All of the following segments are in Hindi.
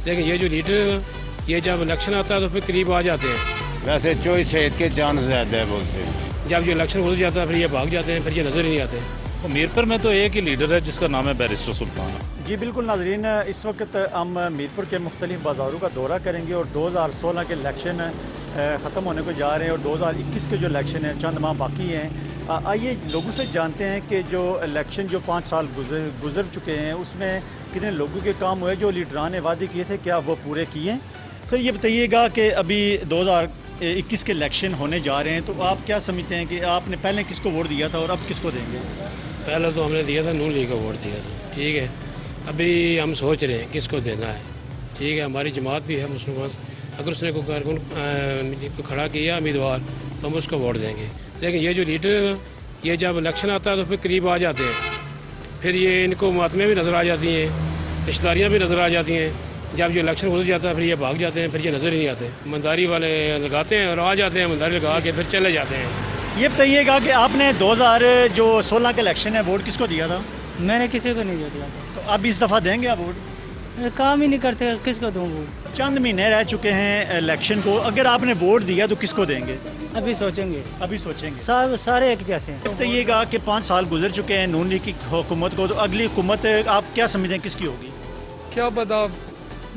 लेकिन ये जो लीडर ये जब इलेक्शन आता है तो फिर करीब आ जाते हैं। वैसे चॉइस है के चांस ज़्यादा है बोलते हैं। जब ये इलेक्शन हो जाता है फिर ये भाग जाते हैं, फिर ये नज़र ही नहीं आते। तो मीरपुर में तो एक ही लीडर है जिसका नाम है बैरिस्टर सुल्तान। जी बिल्कुल नाजरीन, इस वक्त हम मीरपुर के मुख्तलिफ बाज़ारों का दौरा करेंगे और 2016 के इलेक्शन ख़त्म होने को जा रहे हैं और 2021 के जो इलेक्शन है चंद माह बाकी हैं। आइए लोगों से जानते हैं कि जो इलेक्शन जो 5 साल गुजर चुके हैं उसमें कितने लोगों के काम हुए, जो लीडरान ने वादे किए थे क्या वो पूरे किए। सर ये बताइएगा कि अभी 2021 के इलेक्शन होने जा रहे हैं तो आप क्या समझते हैं कि आपने पहले किसको वोट दिया था और अब किसको देंगे? पहले तो हमने दिया था नून लीग को वोट दिया था, ठीक है। अभी हम सोच रहे हैं किसको देना है, ठीक है। हमारी जमात भी है मुसलमान, अगर उसने कोई कारकुन को खड़ा किया उम्मीदवार तो हम उसको वोट देंगे। लेकिन ये जो लीडर ये जब इलेक्शन आता है तो फिर करीब आ जाते हैं, फिर ये इनको मातमें भी नज़र आ जाती हैं, रिश्तेदारियाँ भी नज़र आ जाती हैं। जब जो इलेक्शन हो जाता है फिर ये भाग जाते हैं, फिर ये नज़र ही नहीं आते। ईमानदारी वाले लगाते हैं और आ जाते हैं, ईमानदारी लगा के फिर चले जाते हैं। ये बताइएगा कि आपने 2016 का इलेक्शन है वोट किसको दिया था? मैंने किसी को नहीं दिया। तो अब इस दफ़ा देंगे आप वोट? काम ही नहीं करते, किसको दूँ वोट? चंद महीने रह चुके हैं इलेक्शन को, अगर आपने वोट दिया तो किसको देंगे? अभी सोचेंगे, अभी सोचेंगे। सारे एक जैसे हैं। बताइएगा कि 5 साल गुजर चुके हैं नून लीग की हुकूमत को, तो अगली हुकूमत आप क्या समझते हैं किसकी होगी? क्या पता,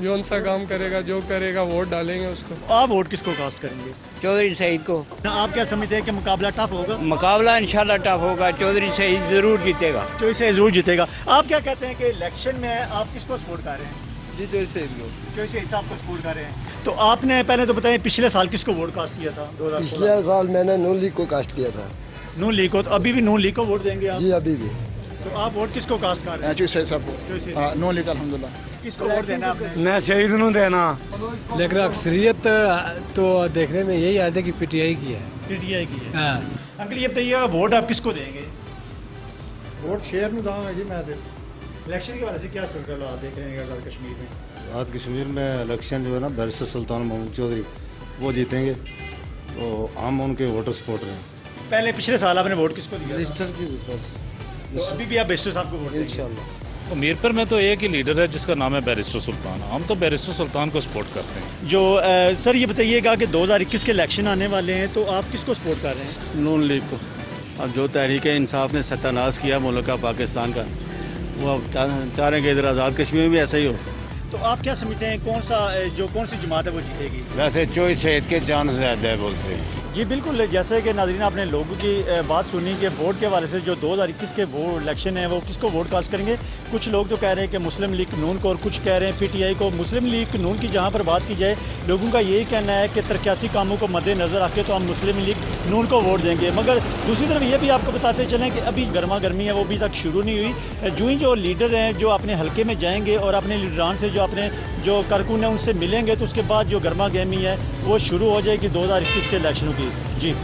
जो सा काम करेगा जो करेगा वोट डालेंगे उसको। आप वोट किसको कास्ट करेंगे? चौधरी सईद को। आप क्या समझते हैं कि मुकाबला टफ होगा? मुकाबला इंशाल्लाह टफ होगा, चौधरी सईद जरूर जीतेगा। चॉइस से जरूर जीतेगा। आप क्या कहते हैं कि इलेक्शन में आप किसको सपोर्ट कर रहे हैं? जी चॉइस से चॉइस से हिसाब को सपोर्ट कर रहे हैं। तो आपने पहले तो बताएं पिछले साल किसको वोट कास्ट किया था? 2016। पिछले साल मैंने नून लीग को कास्ट किया था। नून लीग को, तो अभी भी नून लीग को वोट देंगे आप? जी अभी भी। तो आप वोट किसको कास्ट कर रहे हैं? चॉइस है सबको। चॉइस से। हाँ, नून लीग अल्हम्दुलिल्लाह। किसको वोट देना है आपने? मैं शहीद नू देना, लेकिन अक्सरियत तो देखने में यही आती है कि पीटीआई की है। पीटीआई की है। हाँ। अंकल ये बताइए वोट आप किसको देंगे? वोट शेयर में दूंगा जी मैं। इलेक्शन के बारे से क्या सोच रहे हो आप देख रहे हैं आज़ाद कश्मीर में? आज कश्मीर में इलेक्शन जो है ना बैरिस्टर सुल्तान महमूद चौधरी वो जीतेंगे, तो हम उनके वोटर सपोर्टर हैं। पहले पिछले साल आपने वोट किसको दिया? रजिस्टर की बस तो अभी भी आप बैरिस्टर साहब को वोट देंगे? इंशाल्लाह। तो मीरपुर में तो एक ही लीडर है जिसका नाम है बैरिस्टर सुल्तान। हम तो बैरिस्टर सुल्तान को सपोर्ट करते हैं। जो सर ये बताइएगा कि 2021 के इलेक्शन आने वाले हैं तो आप किसको सपोर्ट कर रहे हैं? नून लीग को। अब जो तहरीक इंसाफ ने सत्यानाश किया मुल्क पाकिस्तान का, वो अब चाह रहे हैं कि इधर आज़ाद कश्मीर में भी ऐसा ही हो। तो आप क्या समझते हैं कौन सी जमात है वो जीतेगी? वैसे चॉइस है के चांस ज़्यादा है बोलते हैं। जी बिल्कुल, जैसे कि नाज़रीन आपने लोगों की बात सुनी कि वोट के हवाले से जो 2021 के वोट इलेक्शन है वो किसको वोट कास्ट करेंगे। कुछ लोग तो कह रहे हैं कि मुस्लिम लीग नून को और कुछ कह रहे हैं पीटीआई को। मुस्लिम लीग नून की जहां पर बात की जाए लोगों का यही कहना है कि तरक्याती कामों को मद्देनज़र रखे तो हम मुस्लिम लीग नून को वोट देंगे। मगर दूसरी तरफ ये भी आपको बताते चलें कि अभी गर्मा गर्मी है वो अभी तक शुरू नहीं हुई। जो ही जो लीडर हैं जो अपने हल्के में जाएंगे और अपने लीडरान से जो कारकुन हैं उनसे मिलेंगे तो उसके बाद जो गर्मा गर्मी है वो शुरू हो जाएगी 2021 के इलेक्शनों की। जी।